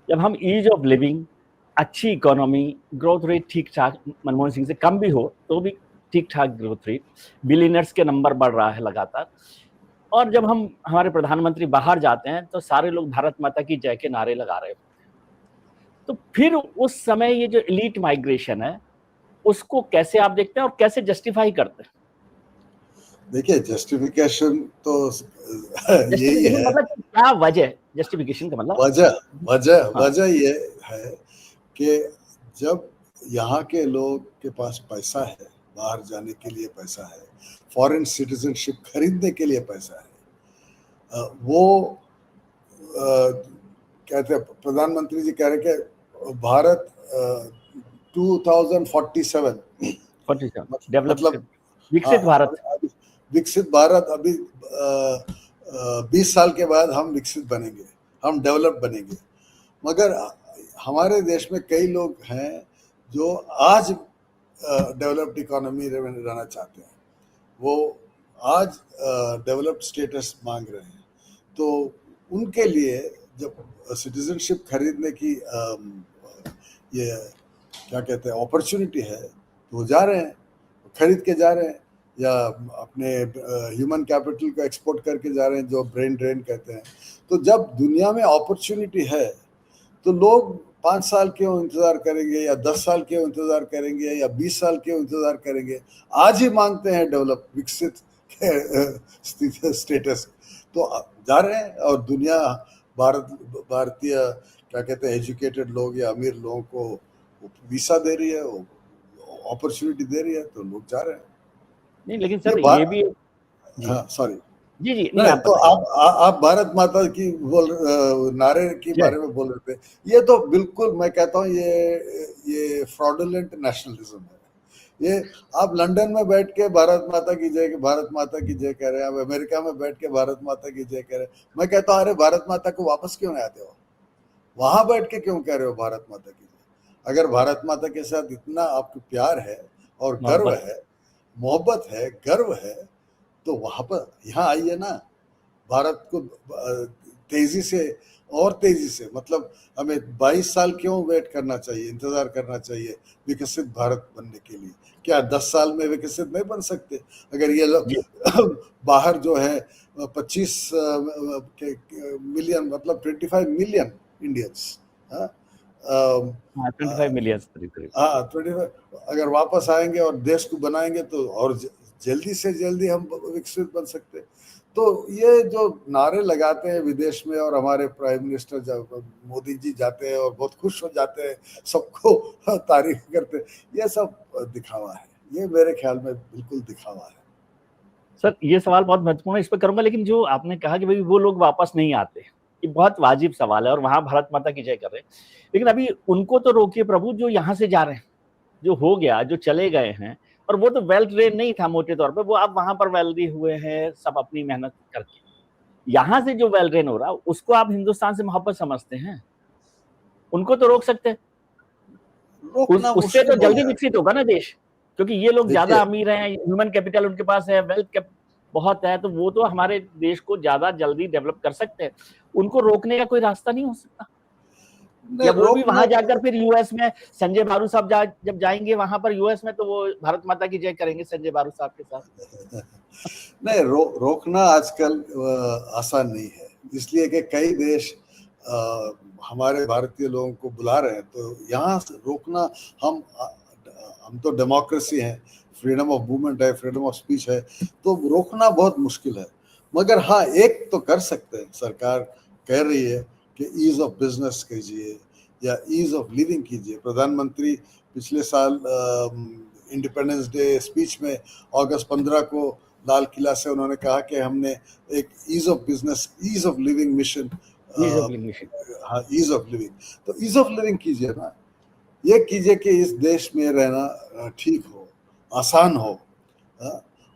जब हम ease of living, अच्छी इकोनॉमी, ग्रोथ रेट ठीक ठाक, मनमोहन सिंह से कम भी हो तो भी ठीक ठाक ग्रोथ रेट, बिलियनर्स के नंबर बढ़ रहा है लगातार, और जब हम हमारे प्रधानमंत्री बाहर जाते हैं तो सारे लोग भारत माता की जय के नारे लगा रहे होते हैं, तो फिर उस समय ये जो एलीट माइग्रेशन है उसको कैसे आप देखते हैं और कैसे जस्टिफाई करते हैं? देखिए, जस्टिफिकेशन तो यही जस्टिफिकेशन है। मतलब क्या वजह, जस्टिफिकेशन का मतलब वजह ये है कि जब यहाँ के लोग के पास पैसा है, बाहर जाने के लिए पैसा है, फॉरेन सिटीजनशिप खरीदने के लिए पैसा है, वो कहते हैं, प्रधानमंत्री जी कह रहे कि भारत 2047 मतलब विकसित भारत, विकसित भारत अभी 20 साल के बाद हम विकसित बनेंगे, हम डेवलप बनेंगे। मगर हमारे देश में कई लोग हैं जो आज डेवलप्ड इकोनॉमी रहना चाहते हैं, वो आज डेवलप्ड स्टेटस मांग रहे हैं, तो उनके लिए जब सिटीजनशिप खरीदने की ये क्या कहते हैं अपॉर्चुनिटी है, तो जा रहे हैं, खरीद के जा रहे हैं, या अपने ह्यूमन कैपिटल को एक्सपोर्ट करके जा रहे हैं, जो ब्रेन ड्रेन कहते हैं। तो जब दुनिया में अपॉर्चुनिटी है तो लोग 5 साल क्यों इंतजार करेंगे, या 10 साल क्यों इंतजार करेंगे, या 20 साल क्यों इंतजार करेंगे? आज ही मांगते हैं डेवलप, विकसित स्टेटस, तो जा रहे हैं। और दुनिया भारतीय क्या कहते हैं एजुकेटेड लोग या अमीर लोगों को वीसा दे रही है, अपॉर्चुनिटी दे रही है, तो लोग जा रहे हैं। नहीं लेकिन सर ये भी, हाँ सॉरी जी नहीं तो आप भारत माता की नारे के बारे में बोल रहे थे, ये तो बिल्कुल मैं कहता हूँ ये फ्रॉडुलेंट नेशनलिज्म है। ये आप लंदन में बैठ के भारत माता की जय कह रहे हैं, आप अमेरिका में बैठ के भारत माता की जय कह रहे हैं। मैं कहता हूँ अरे भारत माता को वापस क्यों नहीं आते हो, वहां बैठ के क्यों कह रहे हो भारत माता की जय? अगर भारत माता के साथ इतना आपको प्यार है और गर्व है, मोहब्बत है, गर्व है, तो वहां पर यहाँ आइए ना। भारत को तेजी से मतलब हमें 22 साल क्यों वेट करना चाहिए, इंतजार करना चाहिए विकसित भारत बनने के लिए? क्या 10 साल में विकसित नहीं बन सकते? अगर ये लोग बाहर जो है 25 मिलियन मतलब 25 मिलियन इंडियंस, 25 मिलियन हाँ 25, अगर वापस आएंगे और देश को बनाएंगे तो और जल्दी से जल्दी हम विकसित बन सकते। तो ये जो नारे लगाते हैं विदेश में, और हमारे प्राइम मिनिस्टर जब मोदी जी जाते हैं और बहुत खुश हो जाते हैं, सबको तारीफ करते हैं, ये सब दिखावा है। ये मेरे ख्याल में बिल्कुल दिखावा है। सर ये सवाल बहुत महत्वपूर्ण है, इस पर करूंगा, लेकिन जो आपने कहा कि भाई वो लोग वापस नहीं आते, ये बहुत वाजिब सवाल है और वहां भारत माता की जय कर रहे हैं, लेकिन अभी उनको तो रोकिए प्रभु जो यहाँ से जा रहे हैं, जो हो गया, जो चले गए हैं, और वो तो वेल ट्रेन नहीं था मोटे तौर पे, वो अब वहां पर वेल्दी हुए हैं सब अपनी मेहनत करके। यहाँ से जो वेल ट्रेन हो रहा उसको आप हिंदुस्तान से मोहब्बत समझते हैं, उनको तो रोक सकते हैं, उससे तो जल्दी विकसित होगा ना देश, क्योंकि ये लोग ज्यादा अमीर हैं, ह्यूमन कैपिटल उनके पास है, वेल्थ बहुत है, तो वो तो हमारे देश को ज्यादा जल्दी डेवलप कर सकते हैं। उनको रोकने का कोई रास्ता नहीं हो सकता? या वो भी वहां जाकर फिर यूएस में संजय बारू साहब जब जाएंगे वहां पर यूएस में, तो वो भारत माता की जय करेंगे संजय बारू साहब के साथ? नहीं, रोकना आजकल आसान नहीं है, इसलिए कि कई देश हमारे भारतीय लोगों को बुला रहे हैं, तो यहाँ से रोकना, हम तो डेमोक्रेसी है, फ्रीडम ऑफ मूवमेंट है, फ्रीडम ऑफ स्पीच है, तो रोकना बहुत मुश्किल है। मगर हाँ, एक तो कर सकते हैं, सरकार कह रही है कि ईज ऑफ बिजनेस कीजिए या ईज ऑफ लिविंग कीजिए। प्रधानमंत्री पिछले साल इंडिपेंडेंस डे स्पीच में अगस्त 15 को लाल किला से उन्होंने कहा कि हमने एक ease of business, ease of living mission, हाँ ईज ऑफ लिविंग, तो ईज ऑफ लिविंग कीजिए ना, ये कीजिए कि इस देश में रहना ठीक हो, आसान हो,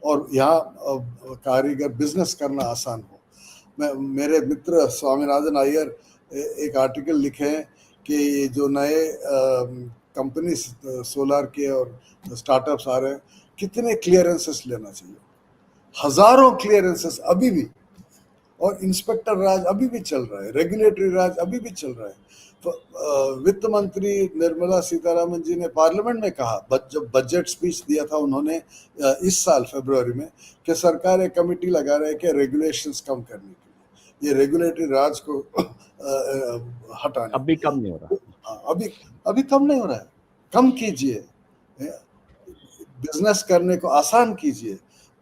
और यहाँ कारीगर बिजनेस करना आसान हो। मेरे मित्र स्वामीनाथन अय्यर एक आर्टिकल लिखे हैं कि ये जो नए कंपनी सोलर के और स्टार्टअप्स आ रहे हैं, कितने क्लियरेंसेस लेना चाहिए, हजारों क्लियरेंसेस अभी भी, और इंस्पेक्टर राज अभी भी चल रहा है, रेगुलेटरी राज अभी भी चल रहा है। तो वित्त मंत्री निर्मला सीतारामन जी ने पार्लियामेंट में कहा, जब बजट स्पीच दिया था उन्होंने इस साल फरवरी में, कि सरकार एक कमेटी लगा रही है कि रेगुलेशंस कम करने के लिए, ये रेगुलेटरी राज को हटाने। अब भी कम नहीं हो रहा। अभी कम नहीं हो रहा है, कम कीजिए, बिजनेस करने को आसान कीजिए,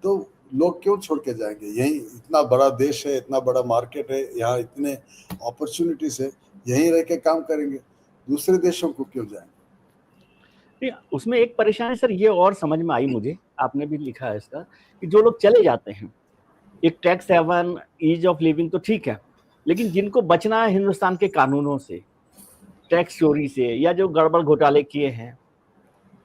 तो लोग क्यों छोड़ के जाएंगे? यही इतना बड़ा देश है, इतना बड़ा मार्केट है, यहाँ इतने अपॉर्चुनिटीज है, यहीं रह के काम करेंगे, दूसरे देशों को क्यों जाएंगे? उसमें एक परेशानी सर ये और समझ में आई मुझे, आपने भी लिखा है इसका, कि जो लोग चले जाते हैं, एक tax haven, ease of living तो ठीक है, लेकिन जिनको बचना है हिंदुस्तान के कानूनों से, टैक्स चोरी से, या जो गड़बड़ घोटाले किए हैं,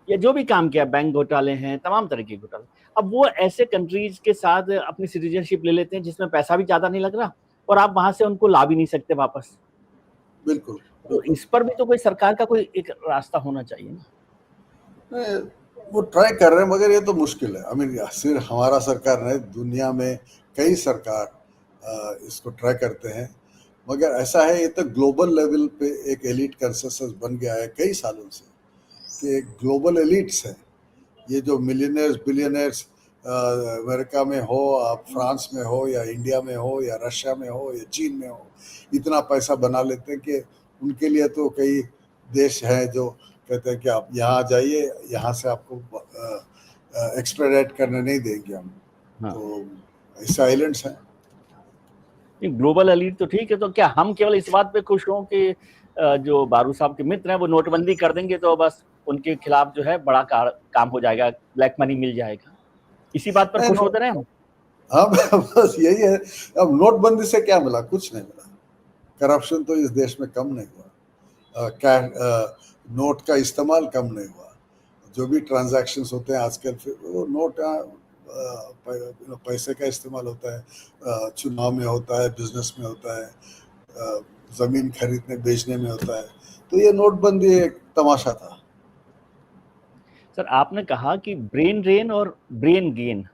या जो भी काम किया, बैंक घोटाले हैं, तमाम तरह के घोटाले, अब वो ऐसे कंट्रीज के साथ अपनी सिटीजनशिप ले लेते हैं जिसमें पैसा भी ज्यादा नहीं लग रहा, और आप वहां से उनको ला भी नहीं सकते वापस। बिल्कुल, तो इस पर भी तो कोई सरकार का कोई एक रास्ता होना चाहिए ना। वो ट्राई कर रहे हैं, मगर ये तो मुश्किल है। आई मीन सिर्फ हमारा सरकार नहीं, दुनिया में कई सरकार इसको ट्राई करते हैं, मगर ऐसा है, ये तो ग्लोबल लेवल पे एक एलिट कंसेंसस बन गया है कई सालों से, कि ग्लोबल एलिट्स है, ये जो मिलियनर्स बिलियनर्स अमेरिका में हो, आप फ्रांस में हो, या इंडिया में हो, या रशिया में हो, या चीन में हो, इतना पैसा बना लेते हैं कि उनके लिए तो कई देश हैं जो कहते हैं कि आप यहाँ जाइए, यहाँ से आपको एक्सट्राडेट करने नहीं देंगे हम। हाँ। तो ऐसे आइलैंड्स हैं। ग्लोबल एलीट तो ठीक है, तो क्या हम केवल इस बात पे खुश हों कि जो बारू साहब के मित्र हैं वो नोटबंदी कर देंगे तो बस उनके खिलाफ जो है बड़ा काम हो जाएगा, ब्लैक मनी मिल जाएगा, इसी बात पर खुश होते रहे हम? हाँ, बस यही है। अब नोटबंदी से क्या मिला? कुछ नहीं मिला। करप्शन तो इस देश में कम नहीं हुआ, नोट का इस्तेमाल कम नहीं हुआ, जो भी ट्रांजैक्शंस होते हैं आजकल, फिर वो नोट पैसे का इस्तेमाल होता है, चुनाव में होता है, बिजनेस में होता है, जमीन खरीदने बेचने में होता है। तो ये नोटबंदी एक तमाशा था। सर आपने कहा कि ब्रेन ड्रेन और ब्रेन गेन,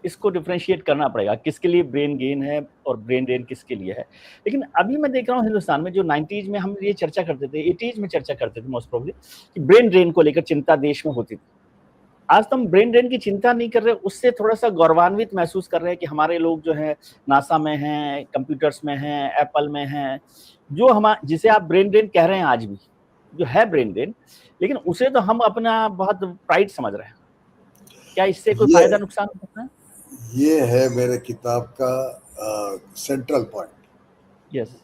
इसको डिफरेंशिएट करना पड़ेगा, किसके लिए ब्रेन गेन है और ब्रेन ड्रेन किसके लिए है। लेकिन अभी मैं देख रहा हूँ हिंदुस्तान में, जो 90s में हम ये चर्चा करते थे, 80s में चर्चा करते थे मोस्ट प्रोबेबली, कि ब्रेन ड्रेन को लेकर चिंता देश में होती थी। आज तो हम ब्रेन ड्रेन की चिंता नहीं कर रहे, उससे थोड़ा सा गौरवान्वित महसूस कर रहे हैं कि हमारे लोग जो है नासा में हैं, कंप्यूटर्स में हैं, एप्पल में हैं, जो जिसे आप ब्रेन ड्रेन कह रहे हैं आज भी जो है ब्रेन ड्रेन, लेकिन उसे तो हम अपना बहुत प्राइड समझ रहे हैं। क्या इससे कोई फायदा नुकसान हो सकता है? ये है मेरे किताब का सेंट्रल पॉइंट, यस,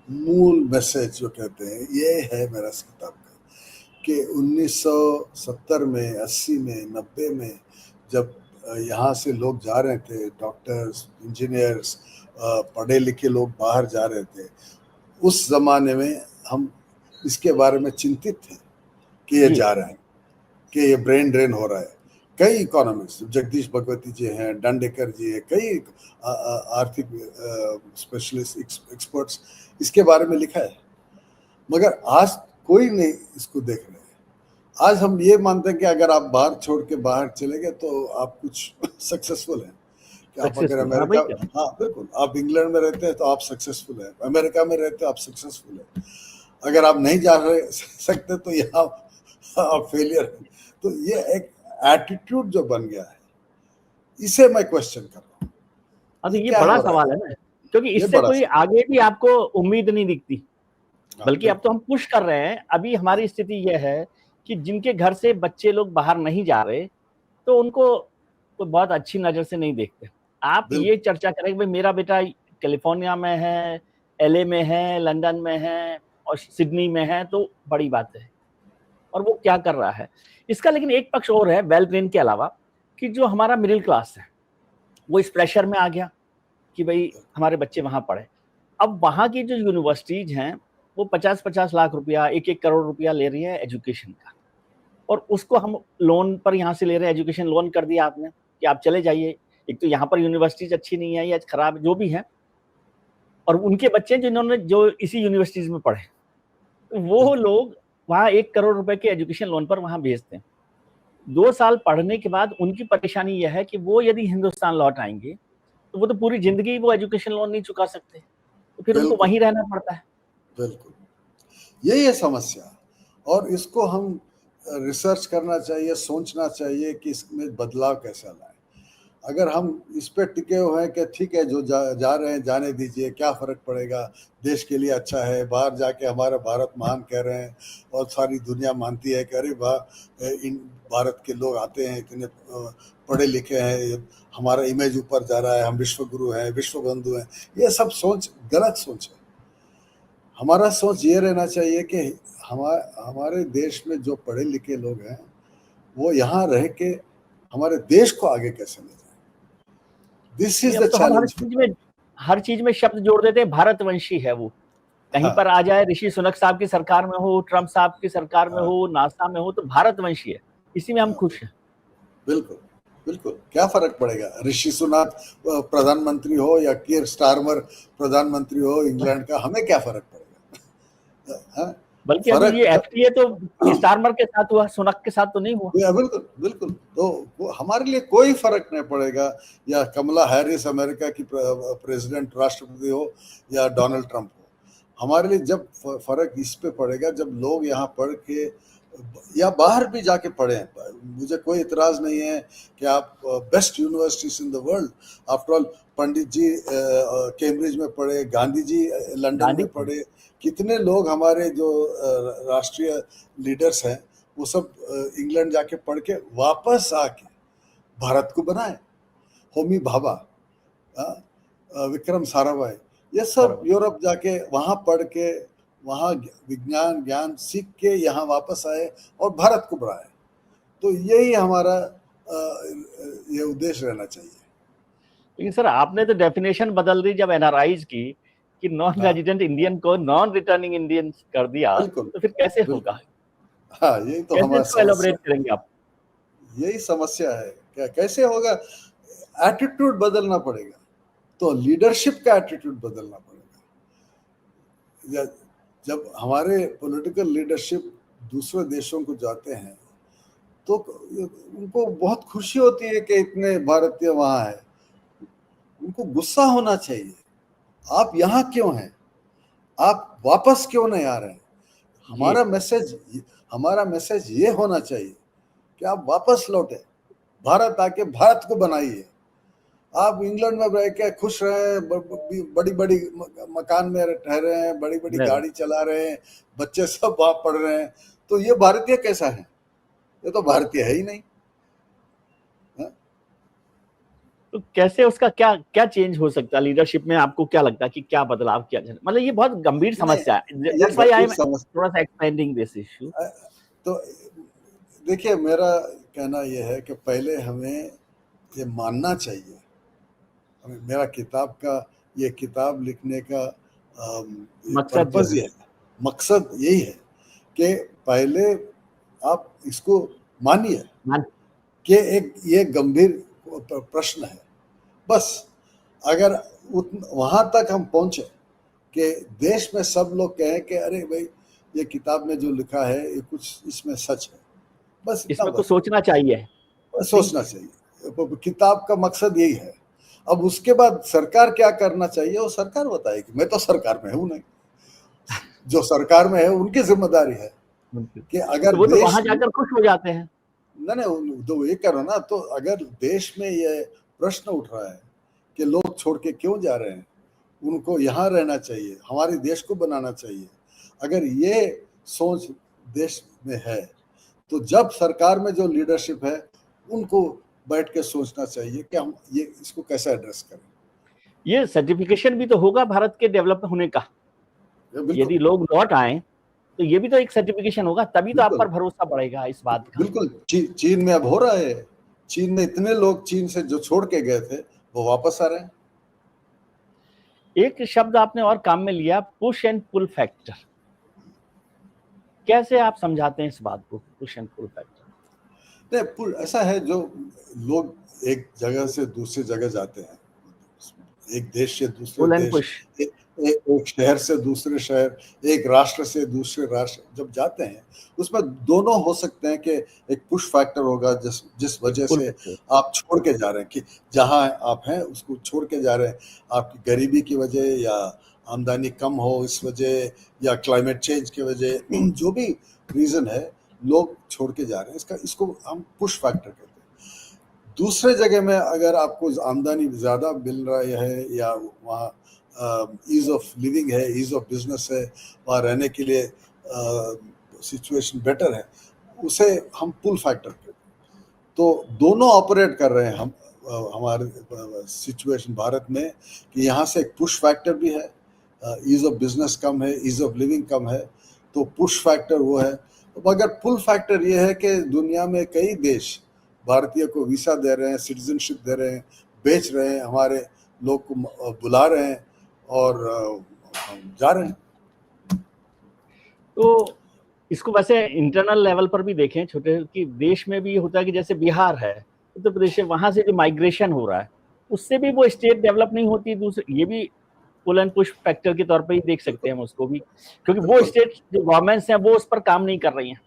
मूल मैसेज जो कहते हैं, ये है मेरा किताब का, कि 1970 में, 80 में, 90 में जब यहाँ से लोग जा रहे थे, डॉक्टर्स, इंजीनियर्स, पढ़े लिखे लोग बाहर जा रहे थे, उस जमाने में हम इसके बारे में चिंतित थे कि ये जा रहे हैं, कि ये ब्रेन ड्रेन हो रहा है। कई इकोनॉमिस्ट, जगदीश भगवती जी हैं, डंडेकर जी हैं, कई आर्थिक स्पेशलिस्ट एक्सपर्ट्स इसके बारे में लिखा है, मगर आज कोई नहीं इसको देख रहे हैं। आज हम ये मानते हैं कि अगर आप बाहर छोड़ के बाहर चले गए तो आप कुछ सक्सेसफुल हैं, कि आप अगर अमेरिका, हाँ बिल्कुल, आप इंग्लैंड में रहते हैं तो आप सक्सेसफुल हैं, अमेरिका में रहते हैं आप सक्सेसफुल हैं, अगर आप नहीं जा सकते तो यहाँ आप फेलियर हैं। तो ये एक एटीट्यूड जो बन गया है, इसे मैं क्वेश्चन कर रहा हूँ। अब ये बड़ा सवाल है ना, क्योंकि इससे कोई आगे भी आपको उम्मीद नहीं दिखती, बल्कि अब तो हम पुश कर रहे हैं। अभी हमारी स्थिति यह है कि जिनके घर से बच्चे लोग बाहर नहीं जा रहे, तो उनको तो बहुत अच्छी नजर से नहीं देखते। आप ये चर्चा करें कि भाई मेरा बेटा कैलिफोर्निया में है, LA में है, लंदन में है और सिडनी में है, तो बड़ी बात है, और वो क्या कर रहा है इसका। लेकिन एक पक्ष और है वेल ट्रेन के अलावा, कि जो हमारा मिडिल क्लास है वो इस प्रेशर में आ गया कि भाई हमारे बच्चे वहां पढ़े। अब वहां की जो यूनिवर्सिटीज हैं वो 50-50 लाख रुपया, 1-1 करोड़ रुपया ले रही है एजुकेशन का, और उसको हम लोन पर यहाँ से ले रहे हैं। एजुकेशन लोन कर दिया आपने कि आप चले जाइए। एक तो यहाँ पर यूनिवर्सिटीज अच्छी नहीं है या खराब जो भी है, और उनके बच्चे जिन्होंने जो इसी यूनिवर्सिटीज में पढ़े, वो लोग वहाँ 1 करोड़ रुपए के एजुकेशन लोन पर वहाँ भेजते हैं। 2 साल पढ़ने के बाद उनकी परेशानी यह है कि वो यदि हिंदुस्तान लौट आएंगे तो वो तो पूरी जिंदगी वो एजुकेशन लोन नहीं चुका सकते, तो फिर उनको बिल्कुल वहीं रहना पड़ता है। बिल्कुल, यही है समस्या। और इसको हम रिसर्च करना चाहिए, सोचना चाहिए कि इसमें बदलाव कैसा लाएं। अगर हम इस पे टिके हुए हैं कि ठीक है, जो जा रहे हैं जाने दीजिए, क्या फ़र्क पड़ेगा, देश के लिए अच्छा है, बाहर जाके हमारा भारत महान कह रहे हैं और सारी दुनिया मानती है कि अरे वाह, इन भारत के लोग आते हैं, इतने पढ़े लिखे हैं, हमारा इमेज ऊपर जा रहा है, हम विश्व गुरु हैं, विश्व बंधु हैं। ये सब सोच गलत सोच है। हमारा सोच ये रहना चाहिए कि हमारे देश में जो पढ़े लिखे लोग हैं, वो यहाँ रह के हमारे देश को आगे कैसे ले जाएं। दिस नहीं, इज अब द तो हम चैलेंज। हर चीज में शब्द जोड़ देते हैं, भारतवंशी है वो। कहीं हाँ पर आ जाए, ऋषि सुनक साहब की सरकार में हो, ट्रम्प साहब की सरकार में हाँ हो, नासा में हो, तो भारतवंशी है, इसी में हम हाँ, खुश हैं। बिल्कुल बिल्कुल, क्या फर्क पड़ेगा, ऋषि सुनक प्रधानमंत्री हो या कियर स्टारमर प्रधानमंत्री हो इंग्लैंड का, हमें क्या फर्क पड़ेगा। हाँ? बल्कि अभी फर्क ये एफटीए तो स्टारमर के साथ हुआ, सुनक के साथ तो नहीं हुआ। बिल्कुल बिल्कुल, तो हमारे लिए कोई फर्क नहीं पड़ेगा, या कमला हैरिस अमेरिका की प्रेसिडेंट राष्ट्रपति हो या डोनाल्ड ट्रंप हो। हमारे लिए जब फर्क इस पे पड़ेगा जब लोग यहाँ पढ़ के या बाहर भी जाके पढ़े। मुझे कोई इतराज नहीं है कि आप best universities in the world, after all Pandit ji Cambridge में पढ़े, गांधी जी लंदन गांधी में पढ़े, कितने लोग हमारे जो राष्ट्रीय लीडर्स हैं वो सब इंग्लैंड जाके पढ़ के वापस आके भारत को बनाए। होमी भाभा, विक्रम साराभाई, ये सब यूरोप जाके वहाँ पढ़ के वहाँ विज्ञान ज्ञान सीख के यहाँ वापस आए और भारत को बढ़ाए। तो यही हमारा ये उद्देश्य रहना चाहिए। लेकिन सर, आपने तो डेफिनेशन बदल दी जब एनआरआईज की, कि नॉन हाँ रेजिडेंट इंडियन को नॉन रिटर्निंग इंडियन कर दिया, बिल्कुल तो फिर कैसे बिल्कुल, होगा? हाँ यही तो कैसे हमारा इसको समस्या, एलोबरेट करेंगे आप? यही समस्या है। क्या कैसे होगा, एटीट्यूड बदलना पड़ेगा, तो लीडरशिप का एटीट्यूड बदलना पड़ेगा। जब हमारे पॉलिटिकल लीडरशिप दूसरे देशों को जाते हैं तो उनको बहुत खुशी होती है कि इतने भारतीय वहां हैं। उनको गुस्सा होना चाहिए, आप यहाँ क्यों हैं, आप वापस क्यों नहीं आ रहे हैं। ये हमारा मैसेज ये होना चाहिए कि आप वापस लौटे, भारत आके भारत को बनाइए। आप इंग्लैंड में रह के खुश रहे, बड़ी बड़ी मकान में ठहरे हैं, बड़ी बड़ी गाड़ी चला रहे हैं, बच्चे सब वहां पढ़ रहे हैं, तो ये भारतीय कैसा है, ये तो भारतीय है ही नहीं। तो कैसे उसका क्या क्या चेंज हो सकता है लीडरशिप में? आपको क्या लगता है कि क्या बदलाव किया जाए? मतलब ये बहुत गंभीर समस्या है, ये दैट्स व्हाई आई गंभीर एम समस्या। थोड़ा सा एक्सपेंडिंग दिस इशू। तो देखिए, मेरा कहना यह है कि पहले हमें ये मानना चाहिए, मेरा ये किताब लिखने का मकसद जो पर्पज है, ये है, मकसद यही है कि पहले आप इसको मानिए कि ये गंभीर प्रश्न है। बस अगर वहां तक हम पहुंचे कि देश में सब लोग कहें कि अरे भाई, ये किताब में जो लिखा है ये कुछ इसमें सच है, बस इतना इसमें कुछ सोचना चाहिए, सोचना चाहिए। किताब का मकसद यही है। अब उसके बाद सरकार क्या करना चाहिए वो सरकार बताएगी, मैं तो सरकार में हूं नहीं। जो सरकार में है उनकी जिम्मेदारी है कि अगर तो वो तो देश वहां जाकर खुश हो जाते हैं। नहीं, तो ये करो ना, तो अगर देश में ये प्रश्न उठ रहा है कि लोग छोड़ के क्यों जा रहे हैं, उनको यहाँ रहना चाहिए, हमारे देश को बनाना चाहिए, अगर ये सोच देश में है, तो जब सरकार में जो लीडरशिप है उनको बैठ के सोचना चाहिए कि हम ये इसको कैसे एड्रेस करें। ये सर्टिफिकेशन भी तो होगा भारत के डेवलप होने का। यदि लोग लौट आए तो ये भी तो एक सर्टिफिकेशन होगा, तभी तो आप पर भरोसा बढ़ेगा इस बात का। बिल्कुल, चीन में अब हो रहा है। चीन में इतने लोग चीन से जो छोड़ के गए थे वो वापस आ रहे हैं। एक शब्द आपने और काम में लिया, पुश एंड पुल फैक्टर। कैसे आप समझाते हैं इस बात को, पुश एंड पुल फैक्टर? नहीं, ऐसा है, जो लोग एक जगह से दूसरी जगह जाते हैं, एक देश से दूसरे देश, एक शहर से दूसरे शहर, एक राष्ट्र से दूसरे राष्ट्र जब जाते हैं, उसमें दोनों हो सकते हैं कि एक पुश फैक्टर होगा जिस वजह बिल्कुल, से बिल्कुल। आप छोड़ के जा रहे हैं कि जहाँ आप हैं उसको छोड़ के जा रहे हैं, आपकी गरीबी की वजह या आमदनी कम हो इस वजह या क्लाइमेट चेंज की वजह, जो भी रीज़न है, लोग छोड़ के जा रहे हैं, इसको हम पुश फैक्टर कहते हैं। दूसरे जगह में अगर आपको आमदनी ज़्यादा मिल रहा है या वहाँ ईज़ ऑफ लिविंग है, ईज़ ऑफ बिजनेस है, वहाँ रहने के लिए सिचुएशन बेटर है, उसे हम पुल फैक्टर कहते हैं। तो दोनों ऑपरेट कर रहे हैं हम हमारे सिचुएशन भारत में कि यहाँ से एक पुश फैक्टर भी है, ईज़ ऑफ बिजनेस कम है, ईज़ ऑफ लिविंग कम है, तो पुश फैक्टर वो है। मगर पुल फैक्टर ये है कि दुनिया में कई देश भारतीय को वीसा दे रहे हैं, सिटीजनशिप दे रहे हैं, बेच रहे हैं, हमारे लोग को बुला रहे हैं और हम जा रहे हैं। तो इसको वैसे इंटरनल लेवल पर भी देखें छोटे कि देश में भी होता है कि जैसे बिहार है, उत्तर प्रदेश है, वहां से जो माइग्रेशन हो रहा है उससे भी वो स्टेट डेवलप नहीं होती। दूसरे ये भी पुल एंड पुश फैक्टर के तौर पर ही देख सकते हैं हम उसको भी, क्योंकि वो स्टेट जो गवर्नमेंट्स हैं वो उस पर काम नहीं कर रही हैं।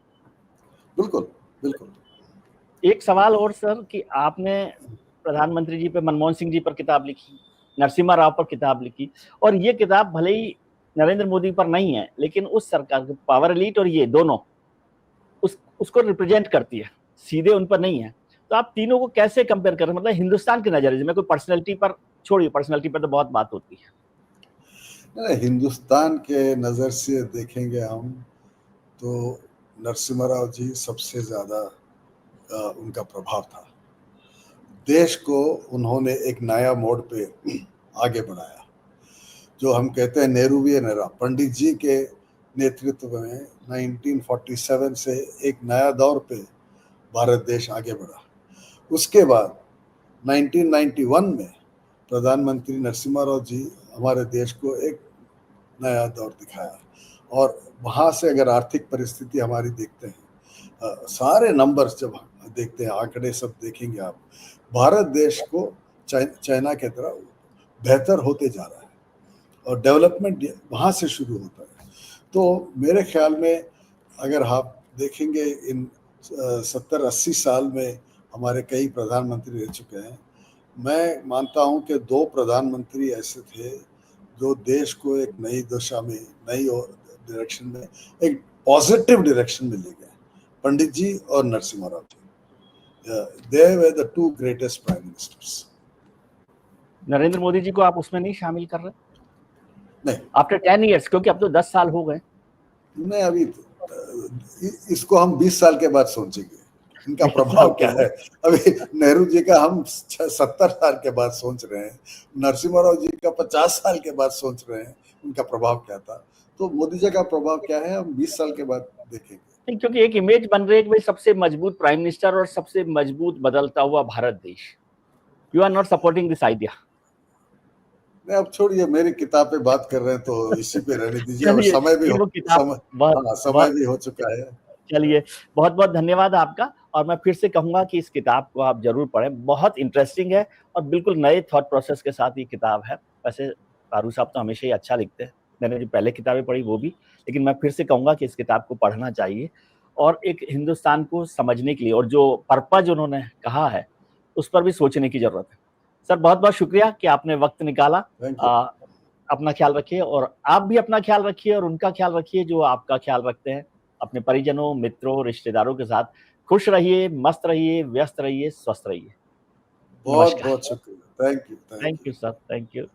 बिल्कुल बिल्कुल। एक सवाल और सर कि आपने प्रधानमंत्री जी पे, मनमोहन सिंह जी पर किताब लिखी, नरसिम्हा राव पर किताब लिखी, और ये किताब भले ही नरेंद्र मोदी पर नहीं है लेकिन उस सरकार के पावर एलीट और ये दोनों उसको रिप्रेजेंट करती है, सीधे उन पर नहीं है। तो आप तीनों को कैसे कंपेयर करें, मतलब हिंदुस्तान के नजरिए में, कोई पर्सनैलिटी पर छोड़िए, पर्सनैलिटी पर तो बहुत बात होती है। हिंदुस्तान के नज़र से देखेंगे हम तो नरसिम्हा राव जी सबसे ज़्यादा उनका प्रभाव था। देश को उन्होंने एक नया मोड़ पे आगे बढ़ाया, जो हम कहते हैं नेहरूवीय नेरा। पंडित जी के नेतृत्व में 1947 से एक नया दौर पे भारत देश आगे बढ़ा। उसके बाद 1991 में प्रधानमंत्री नरसिम्हा राव जी हमारे देश को एक नया दौर दिखाया, और वहाँ से अगर आर्थिक परिस्थिति हमारी देखते हैं, सारे नंबर्स जब देखते हैं, आंकड़े सब देखेंगे आप, भारत देश को चाइना की तरह बेहतर होते जा रहा है और डेवलपमेंट वहाँ से शुरू होता है। तो मेरे ख्याल में अगर आप देखेंगे इन 70-80 साल में हमारे कई प्रधानमंत्री रह चुके हैं, मैं मानता हूँ कि 2 प्रधानमंत्री ऐसे थे जो देश को एक नई दिशा में, नई डायरेक्शन में, एक पॉजिटिव डायरेक्शन में ले गए, पंडित जी और Narasimha Rao ji. They were the 2 greatest prime ministers. Narendra Modi ji को आप उसमें नहीं शामिल कर रहे? नहीं, आफ्टर 10 ईयर्स, क्योंकि अब तो 10 साल हो गए। नहीं, अभी इसको हम 20 साल के बाद सोचेंगे इनका प्रभाव क्या है। अभी नेहरू जी का हम 70 साल के बाद सोच रहे हैं, नरसिम्हा राव जी का 50 साल के बाद सोच रहे हैं उनका प्रभाव क्या था। तो मोदी जी का प्रभाव क्या है हम 20 साल के बाद देखेंगे। क्योंकि एक इमेज बन रही है कि भाई सबसे मजबूत प्राइम मिनिस्टर और सबसे मजबूत बदलता हुआ भारत देश। You are not supporting this idea? नहीं, अब छोड़िए, मेरी किताब पे बात कर रहे हैं तो इसी पे रहने दीजिए। और समय भी हो चुका है। चलिए, बहुत बहुत धन्यवाद आपका, और मैं फिर से कहूंगा कि इस किताब को आप जरूर पढ़ें, बहुत इंटरेस्टिंग है और बिल्कुल नए थॉट प्रोसेस के साथ ये किताब है। वैसे पारू साहब तो हमेशा ही अच्छा लिखते हैं, मैंने जो पहले किताबें पढ़ी वो भी, लेकिन मैं फिर से कहूंगा कि इस किताब को पढ़ना चाहिए और एक हिंदुस्तान को समझने के लिए, और जो पर्पज उन्होंने कहा है उस पर भी सोचने की जरूरत है। सर बहुत बहुत शुक्रिया कि आपने वक्त निकाला। अपना ख्याल रखिए, और आप भी अपना ख्याल रखिए और उनका ख्याल रखिए जो आपका ख्याल रखते हैं। अपने परिजनों, मित्रों, रिश्तेदारों के साथ खुश रहिए, मस्त रहिए, व्यस्त रहिए, स्वस्थ रहिए। बहुत बहुत शुक्रिया। Thank you sir, thank you.